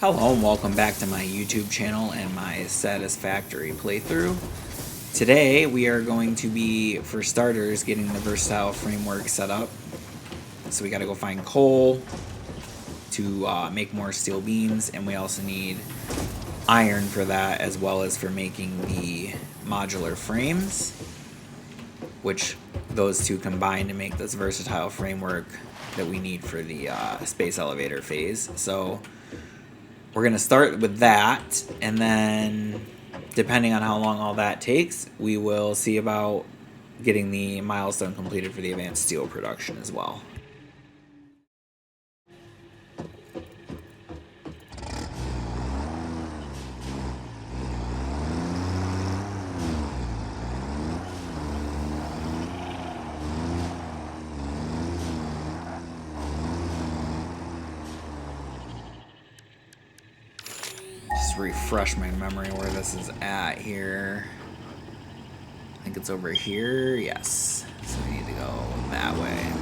Hello and welcome back to my YouTube channel and my Satisfactory playthrough. Today we are going to be, for starters, getting the versatile framework set up. So we gotta go find coal to make more steel beams, and we also need iron for that, as well as for making the modular frames, which those two combine to make this versatile framework that we need for the space elevator phase. So we're going to start with that, and then depending on how long all that takes, we will see about getting the milestone completed for the advanced steel production as well. Just refresh my memory where this is at here. I think it's over here. Yes. So we need to go that way.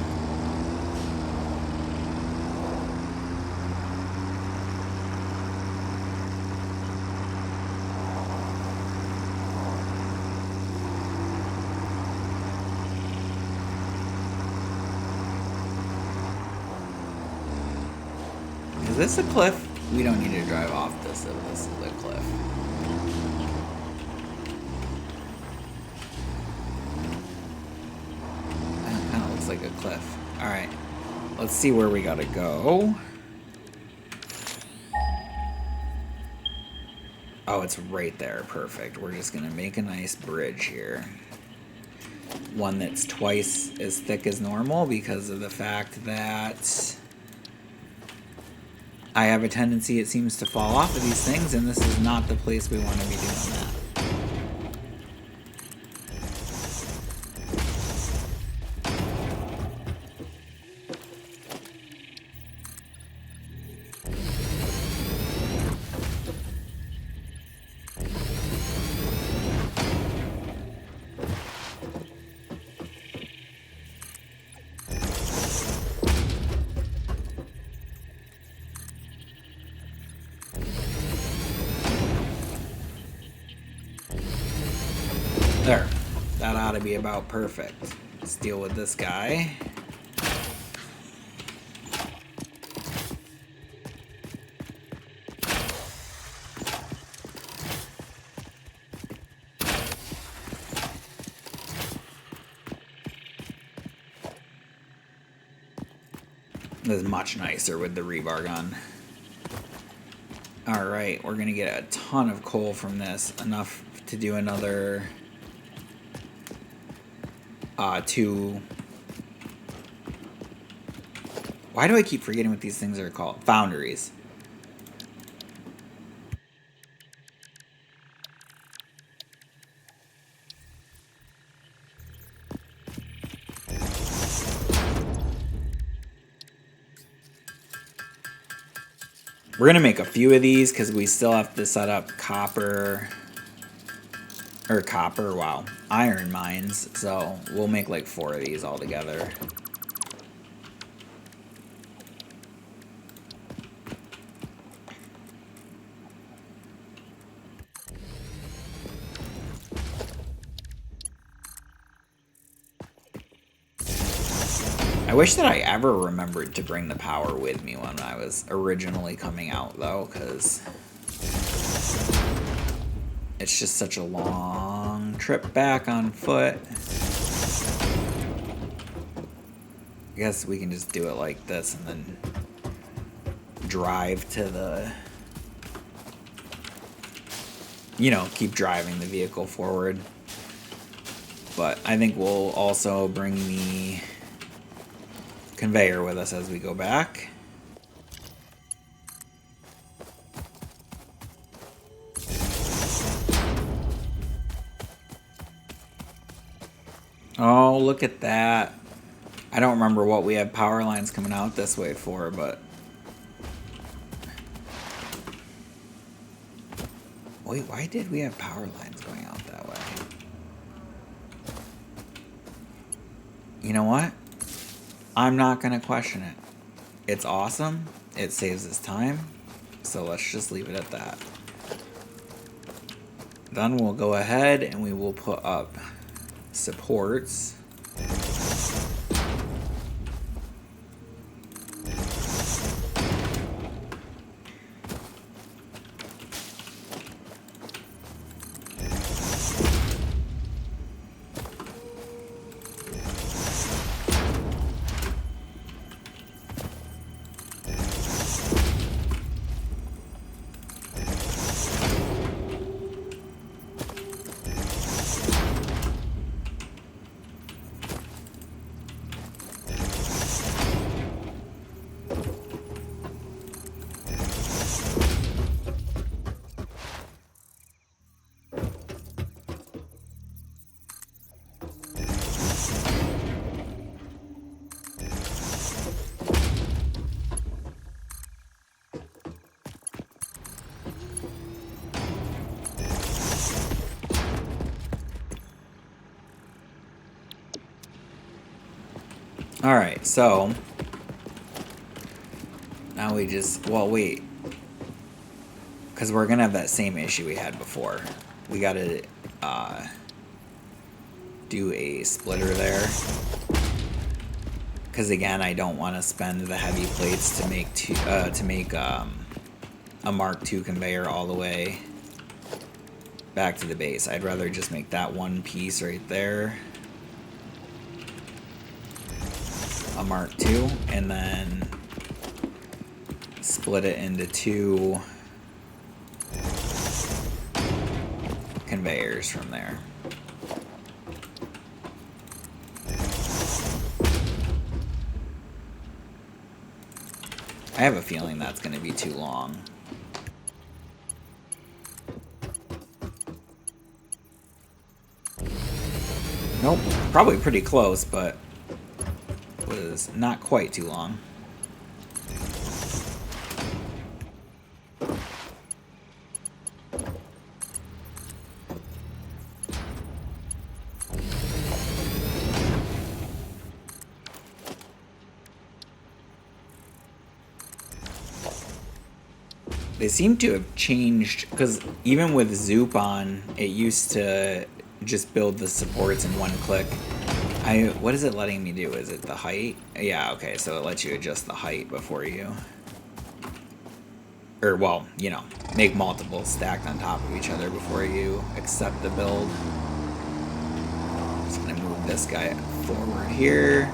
Is this a cliff? We don't need to drive off this if this is a cliff. That kind of looks like a cliff. Alright. Let's see where we gotta go. Oh, it's right there. Perfect. We're just gonna make a nice bridge here. One that's twice as thick as normal because of the fact that I have a tendency, it seems, to fall off of these things, and this is not the place we want to be doing that. There. That ought to be about perfect. Let's deal with this guy. This is much nicer with the rebar gun. Alright, we're gonna get a ton of coal from this. Enough to do another two. Why do I keep forgetting what these things are called? Foundries. We're gonna make a few of these because we still have to set up iron mines. So we'll make like 4 of these all together. I wish that I ever remembered to bring the power with me when I was originally coming out, though, because it's just such a long trip back on foot. I guess we can just do it like this and then drive to the, keep driving the vehicle forward. But I think we'll also bring the conveyor with us as we go back. Oh, look at that. I don't remember what we have power lines coming out this way for, but wait, why did we have power lines going out that way? You know what? I'm not going to question it. It's awesome. It saves us time. So let's just leave it at that. Then we'll go ahead and we will put up supports. Alright, so now we just, well, wait, because we're gonna have that same issue we had before. We gotta do a splitter there, because again, I don't want to spend the heavy plates to make a Mark II conveyor all the way back to the base. I'd rather just make that one piece right there a Mark II, and then split it into 2 conveyors from there. I have a feeling that's going to be too long. Nope, probably pretty close, but was not quite too long. They seem to have changed, because even with Zoop on, it used to just build the supports in one click. What is it letting me do? Is it the height? Yeah, okay, so it lets you adjust the height before you... Or, well, you know, make multiple stacked on top of each other before you accept the build. Just gonna move this guy forward here.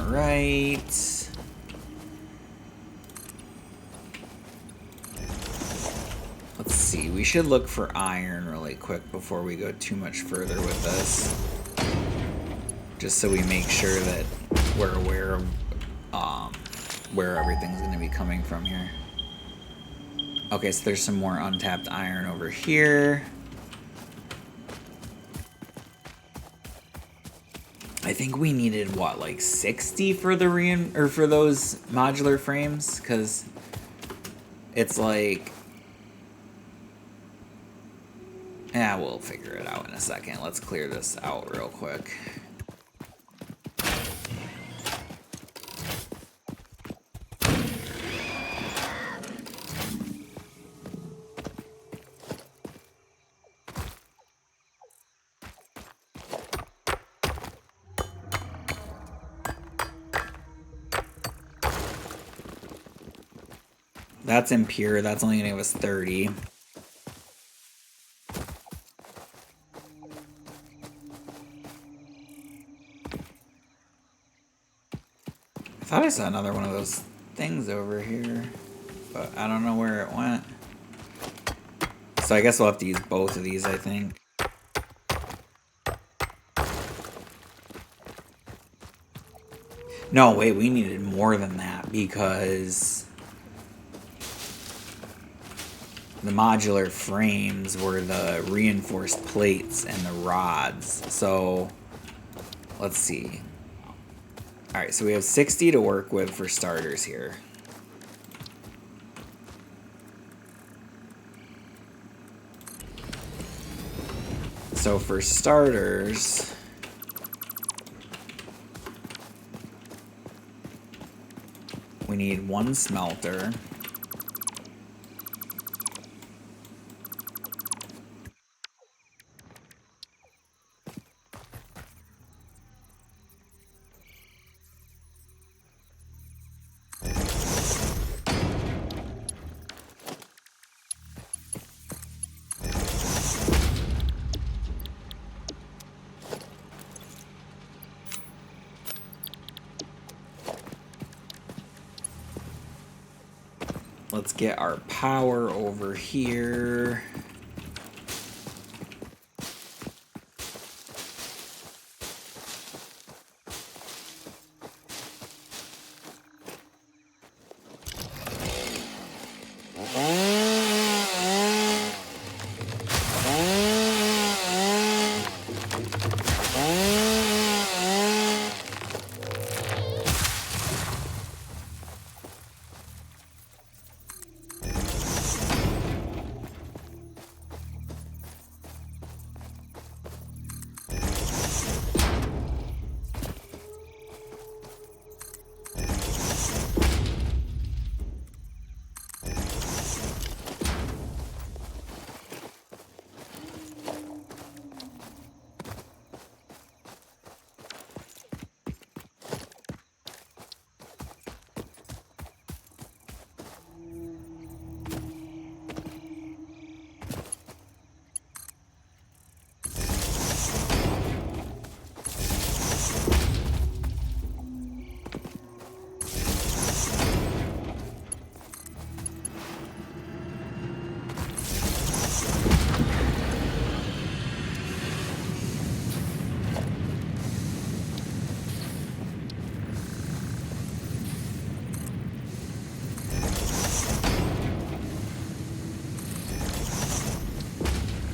Right. Let's see. We should look for iron really quick before we go too much further with this. Just so we make sure that we're aware of where everything's going to be coming from here. Okay, so there's some more untapped iron over here. I think we needed what, like 60 for the for those modular frames, because it's like, yeah, we'll figure it out in a second. Let's clear this out real quick. That's impure. That's only gonna give us 30. I thought I saw another one of those things over here, but I don't know where it went. So I guess we'll have to use both of these, I think. No, wait, we needed more than that because the modular frames were the reinforced plates and the rods. So let's see. All right, so we have 60 to work with for starters here. So for starters, we need 1 smelter. Let's get our power over here.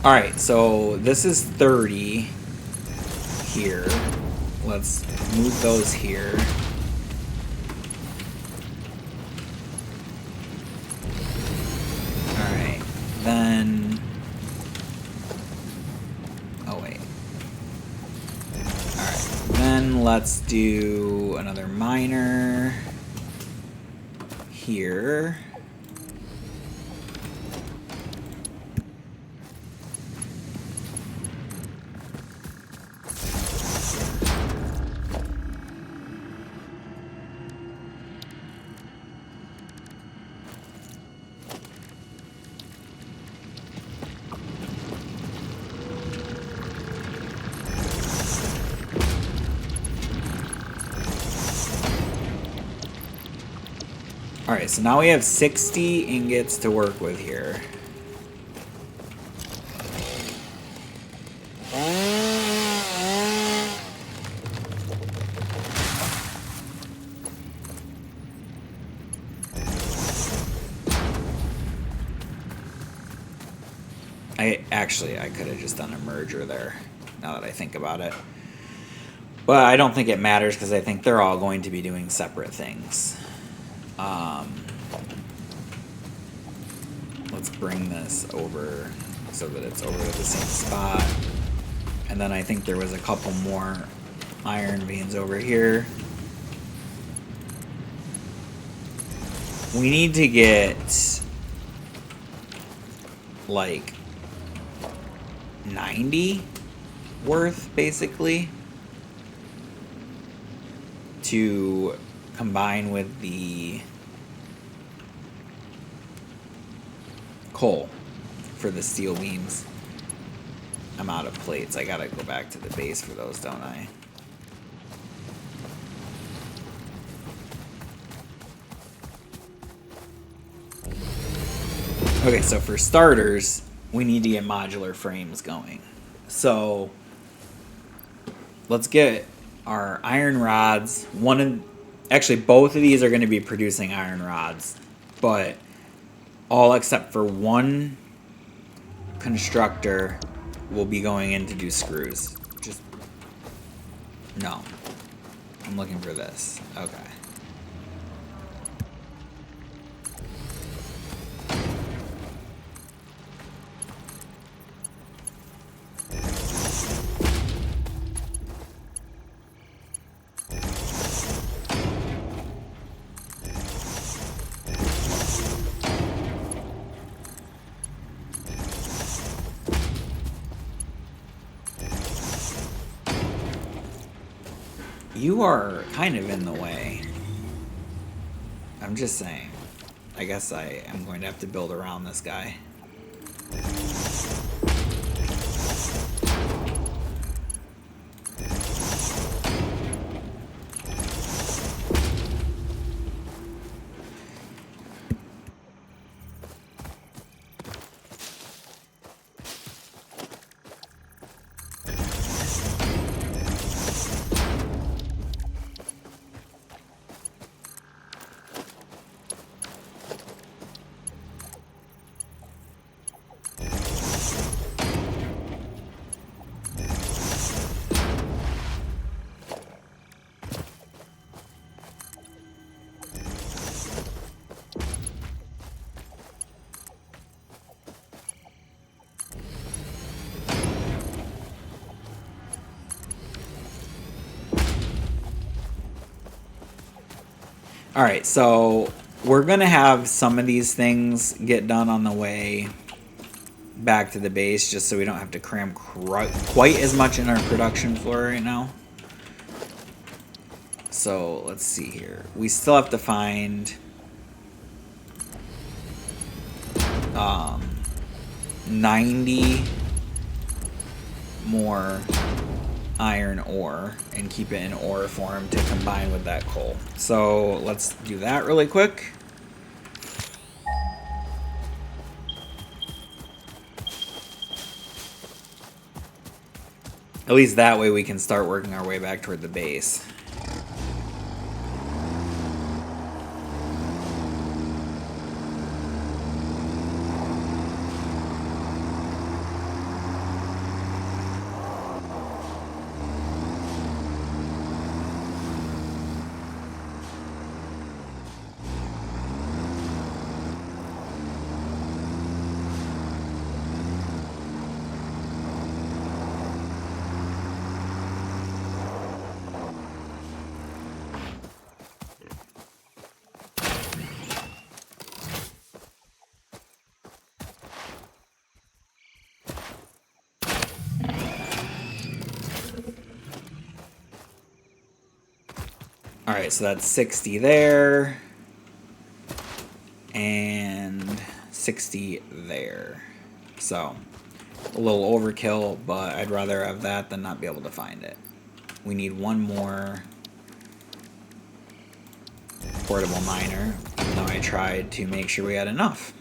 Alright, so this is 30 here. Let's move those here. Alright, then... Oh, wait. Alright, then let's do another miner here. Alright, so now we have 60 ingots to work with here. I could have just done a merger there, now that I think about it. But I don't think it matters because I think they're all going to be doing separate things. Let's bring this over so that it's over at the same spot. And then I think there was a couple more iron veins over here. We need to get like 90 worth, basically, to combine with the coal for the steel beams. I'm out of plates. I gotta go back to the base for those, don't I? Okay, so for starters, we need to get modular frames going. So let's get our iron rods. Actually, both of these are going to be producing iron rods, but all except for one constructor will be going in to do screws. Just no. I'm looking for this. Okay. You are kind of in the way. I'm just saying. I guess I am going to have to build around this guy. All right, so we're going to have some of these things get done on the way back to the base just so we don't have to cram quite as much in our production floor right now. So let's see here. We still have to find 90 more iron ore and keep it in ore form to combine with that coal. So let's do that really quick. At least that way we can start working our way back toward the base. All right, so that's 60 there and 60 there. So a little overkill, but I'd rather have that than not be able to find it. We need one more portable miner, even though I tried to make sure we had enough.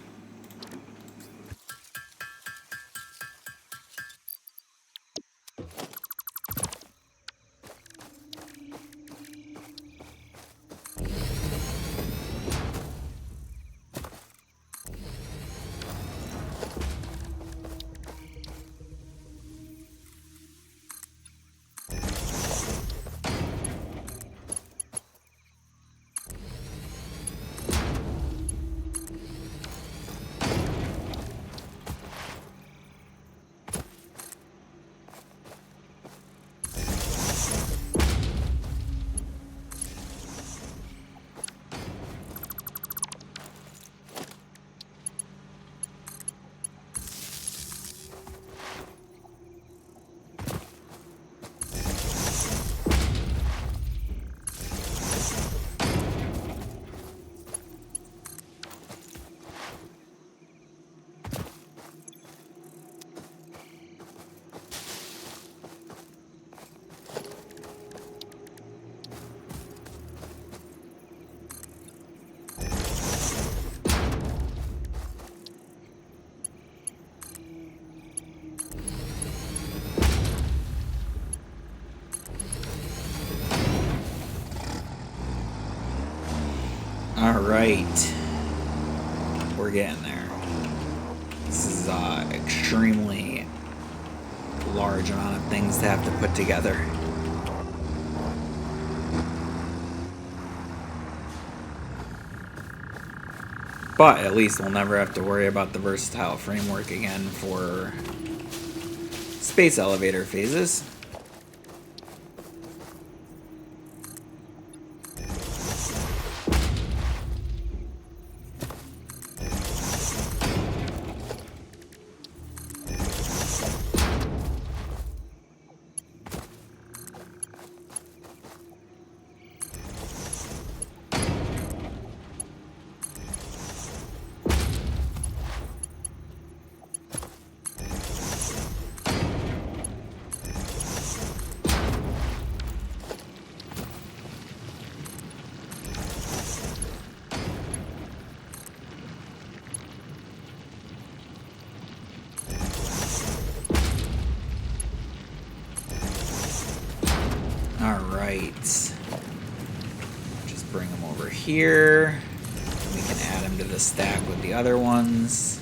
Alright. We're getting there. This is extremely large amount of things to have to put together. But at least we'll never have to worry about the versatile framework again for space elevator phases. Alright. Just bring them over here. We can add them to the stack with the other ones.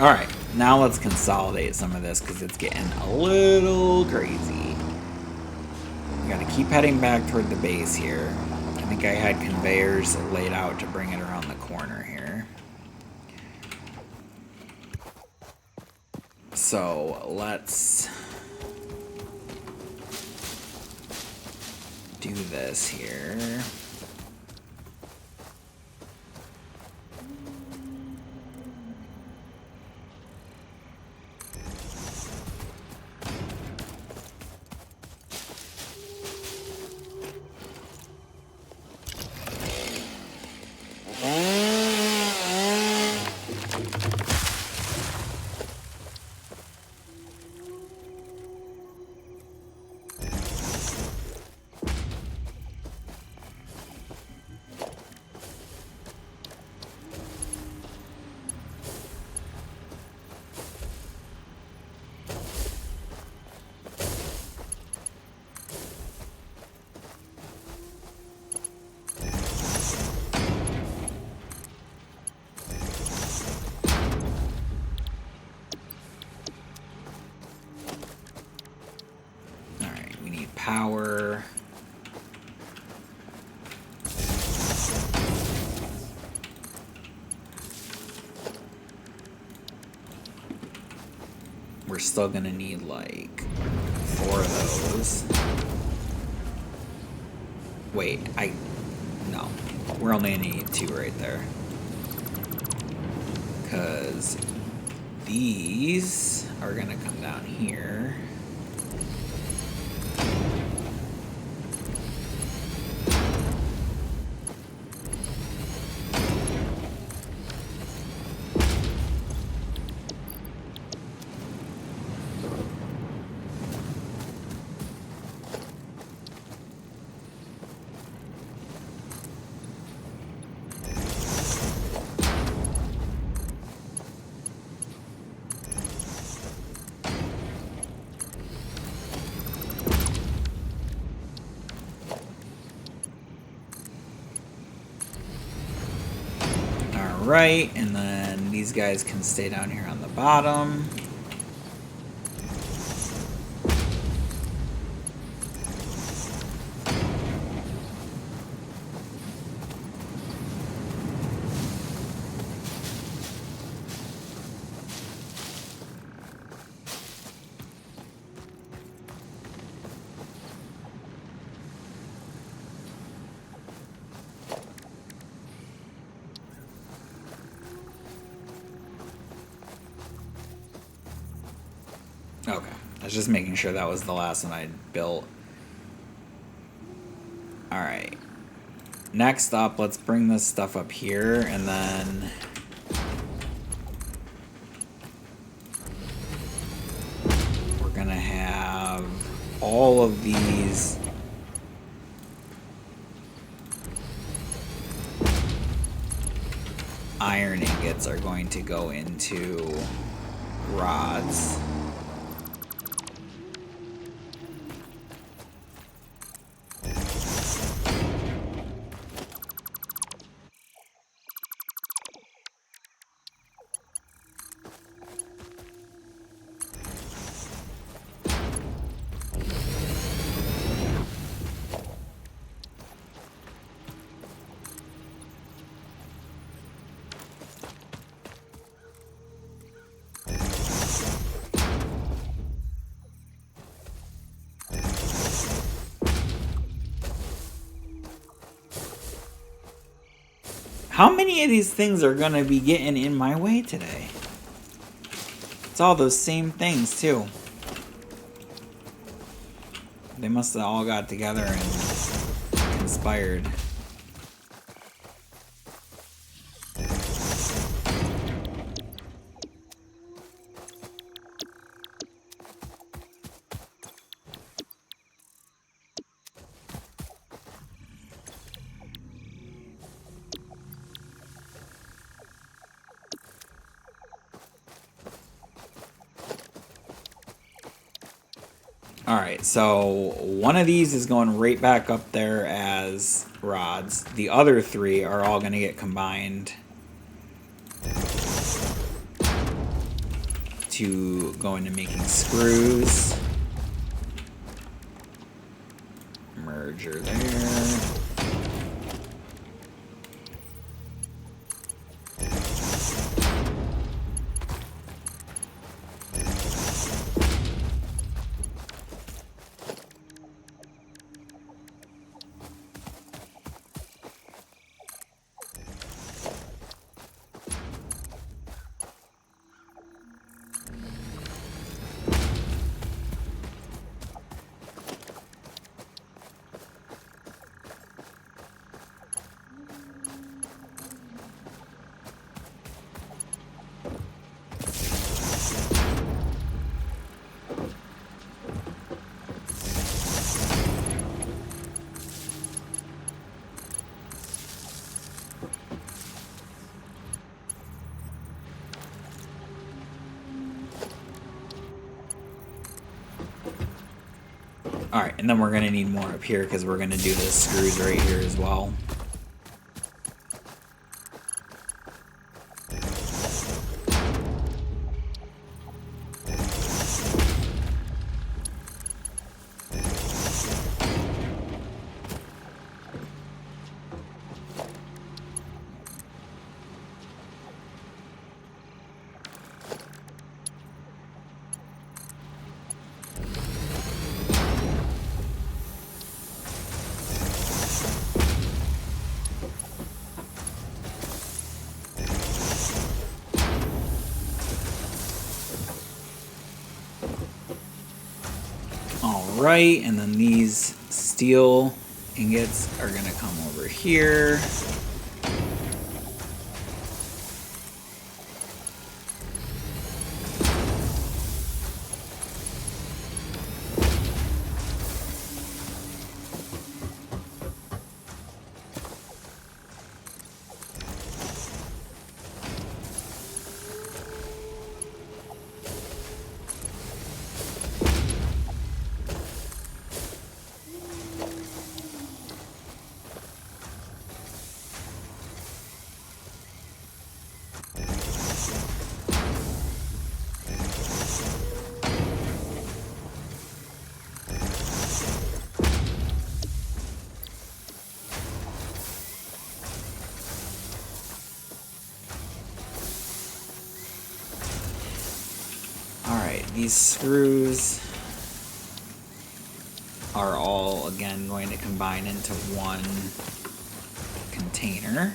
Alright, now let's consolidate some of this because it's getting a little crazy. We gotta keep heading back toward the base here. I think I had conveyors laid out to bring it around the corner here. So let's do this here. Power. We're still gonna need like 4 of those. Wait, no. We're only gonna need 2 right there. Because these are gonna come down here. Right, and then these guys can stay down here on the bottom. I was just making sure that was the last one I built. Alright. Next up, let's bring this stuff up here, and then... we're gonna have all of these... iron ingots are going to go into rods. How many of these things are gonna be getting in my way today? It's all those same things too. They must have all got together and conspired. Alright, so one of these is going right back up there as rods. The other three are all going to get combined to go into making screws. Merger there. Alright, and then we're going to need more up here because we're going to do the screws right here as well. Alright, and then these steel ingots are going to come over here. These screws are all, again, going to combine into one container.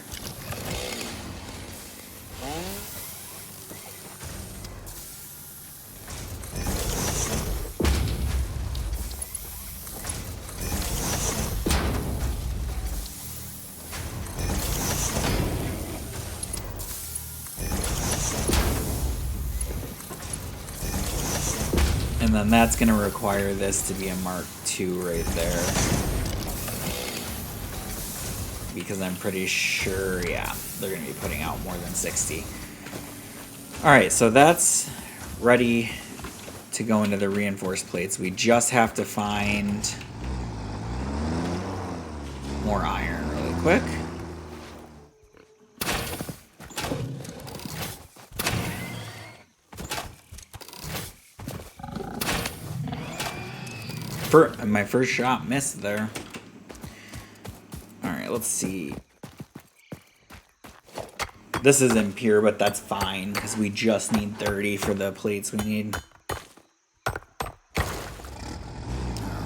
And then that's going to require this to be a Mark II right there. Because I'm pretty sure, yeah, they're going to be putting out more than 60. Alright, so that's ready to go into the reinforced plates. We just have to find more iron really quick. My first shot missed there. Alright, let's see. This isn't pure, but that's fine, because we just need 30 for the plates we need.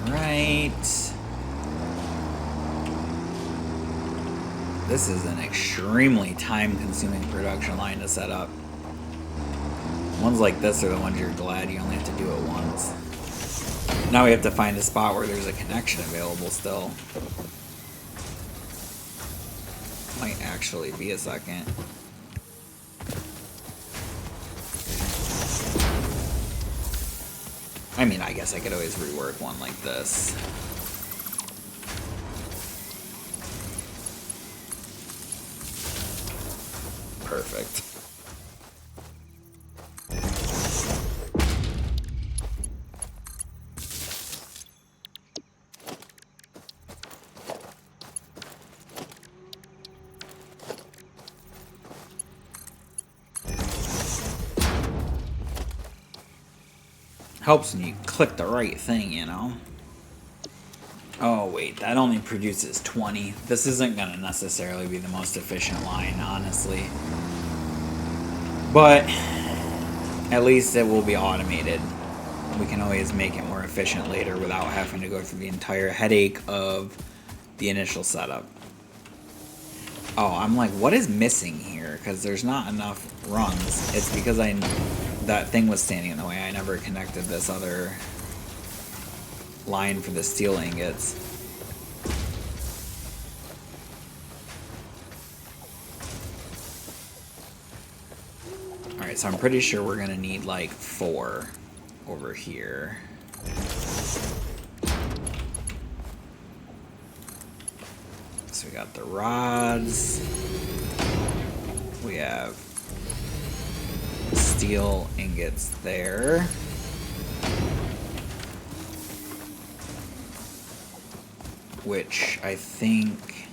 Alright. This is an extremely time-consuming production line to set up. Ones like this are the ones you're glad you only have to do it once. Now we have to find a spot where there's a connection available still. Might actually be a second. I mean, I guess I could always rework one like this. Perfect. Helps when you click the right thing, you know? Oh, wait, that only produces 20. This isn't going to necessarily be the most efficient line, honestly. But at least it will be automated. We can always make it more efficient later without having to go through the entire headache of the initial setup. Oh, I'm like, what is missing here? Because there's not enough rungs. It's because that thing was standing in the way. I never connected this other line for the steel ingots. Alright, so I'm pretty sure we're going to need like 4 over here. So we got the rods. We have steel ingots there. Which I think,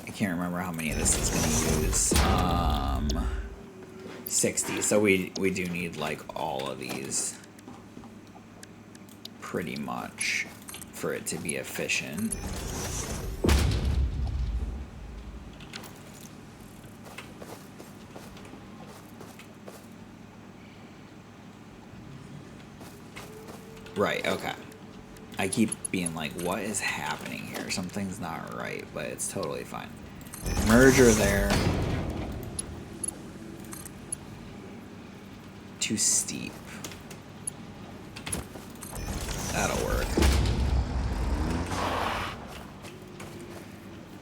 I can't remember how many of this is going to use. 60. So we do need like all of these pretty much for it to be efficient. Right, okay. I keep being like, what is happening here? Something's not right, but it's totally fine. Merger there. Too steep. That'll work.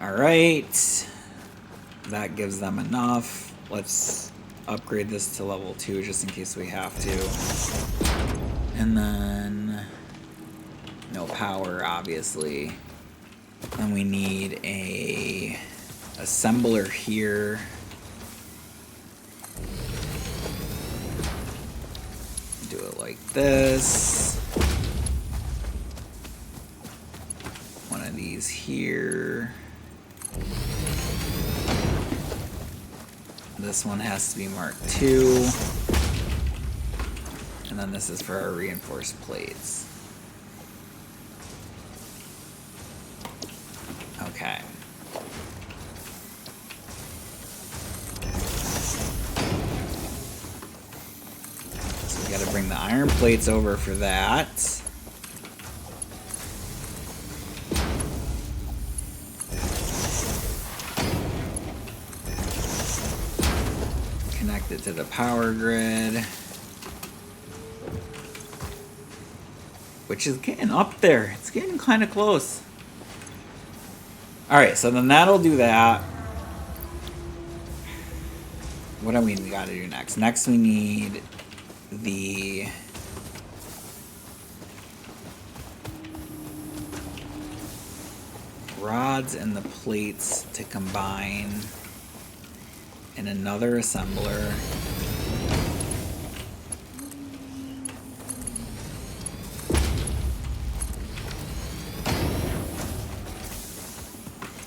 Alright. That gives them enough. Let's upgrade this to level 2 just in case we have to. And then no power, obviously. And we need a assembler here. Do it like this. One of these here. This one has to be Mark II. And then this is for our reinforced plates. Okay. So we gotta bring the iron plates over for that. Connect it to the power grid. Which is getting up there. It's getting kind of close. Alright, so then that'll do that. What do we got to do next? Next we need the rods and the plates to combine in another assembler.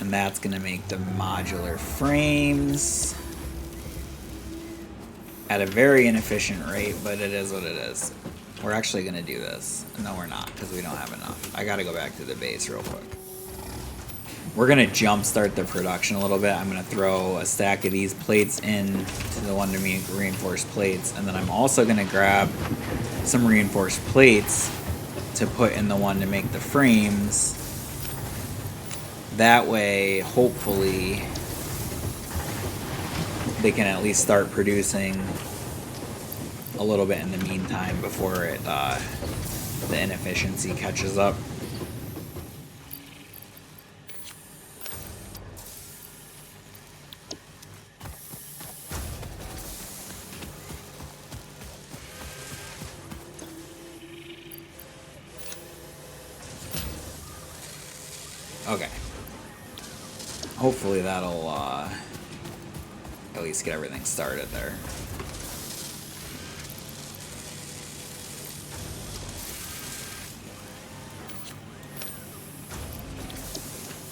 And that's going to make the modular frames at a very inefficient rate, but it is what it is. We're actually going to do this. No, we're not, because we don't have enough. I got to go back to the base real quick. We're going to jump start the production a little bit. I'm going to throw a stack of these plates in to the one to make reinforced plates, and then I'm also going to grab some reinforced plates to put in the one to make the frames. That way, hopefully, they can at least start producing a little bit in the meantime before the inefficiency catches up. Okay. Hopefully that'll at least get everything started there.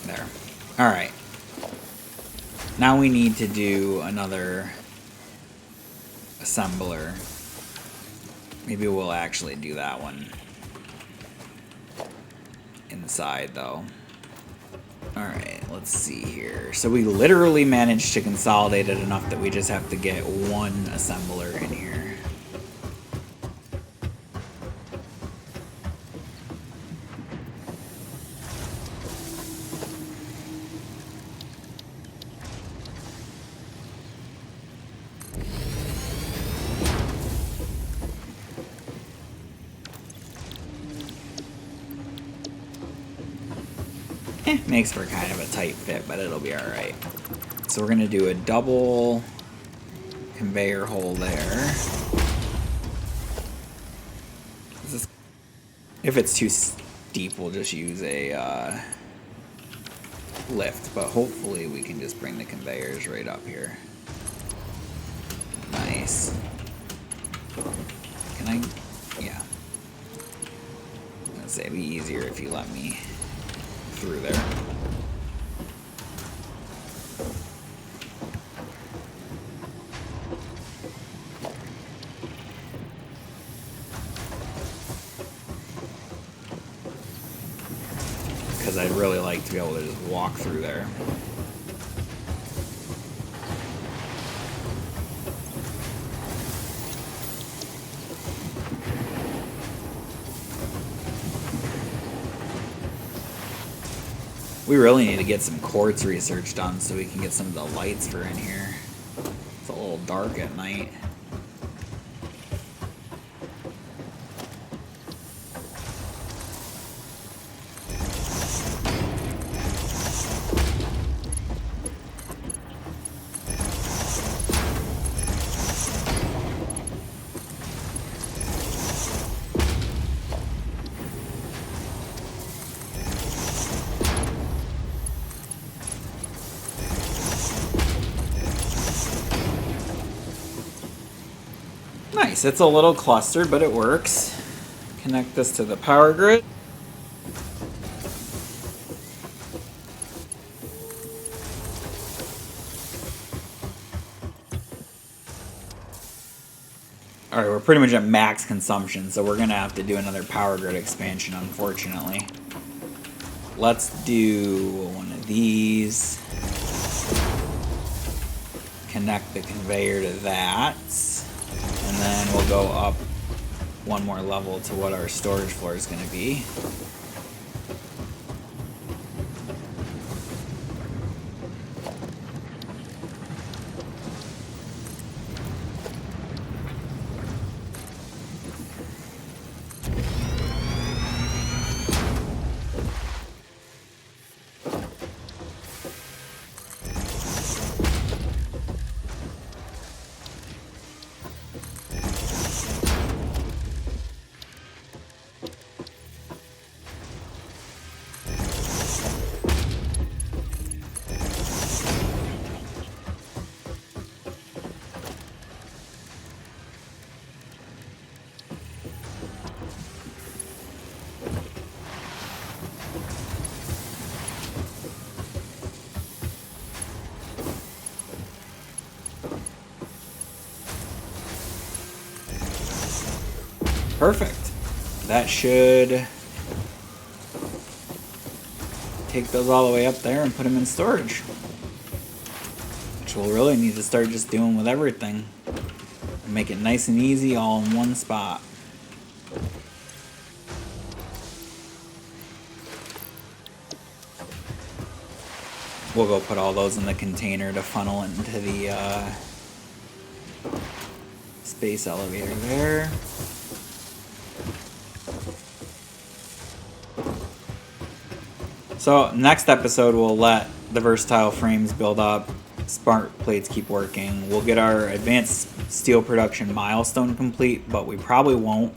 There. Alright. Now we need to do another assembler. Maybe we'll actually do that one inside though. Alright, let's see here. So we literally managed to consolidate it enough that we just have to get one assembler in here. Makes for kind of a tight fit, but it'll be alright. So we're going to do a double conveyor hole there. If it's too steep, we'll just use a lift, but hopefully we can just bring the conveyors right up here. Nice. Can I? Yeah. I'm going to say it'd be easier if you let me through there. Because I'd really like to be able to just walk through there. We really need to get some quartz research done so we can get some of the lights for in here. It's a little dark at night. Nice, it's a little clustered, but it works. Connect this to the power grid. Alright, we're pretty much at max consumption, so we're going to have to do another power grid expansion, unfortunately. Let's do one of these. Connect the conveyor to that. And then we'll go up one more level to what our storage floor is going to be. Perfect. That should take those all the way up there and put them in storage. Which we'll really need to start just doing with everything. Make it nice and easy all in one spot. We'll go put all those in the container to funnel it into the space elevator there. So next episode we'll let the versatile frames build up, spark plates keep working. We'll get our advanced steel production milestone complete, but we probably won't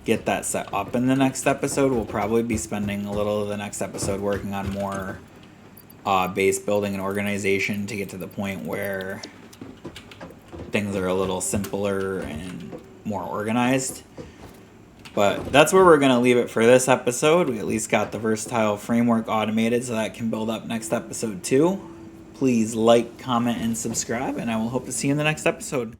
get that set up in the next episode. We'll probably be spending a little of the next episode working on more base building and organization to get to the point where things are a little simpler and more organized. But that's where we're going to leave it for this episode. We at least got the versatile framework automated so that can build up next episode too. Please like, comment, and subscribe, and I will hope to see you in the next episode.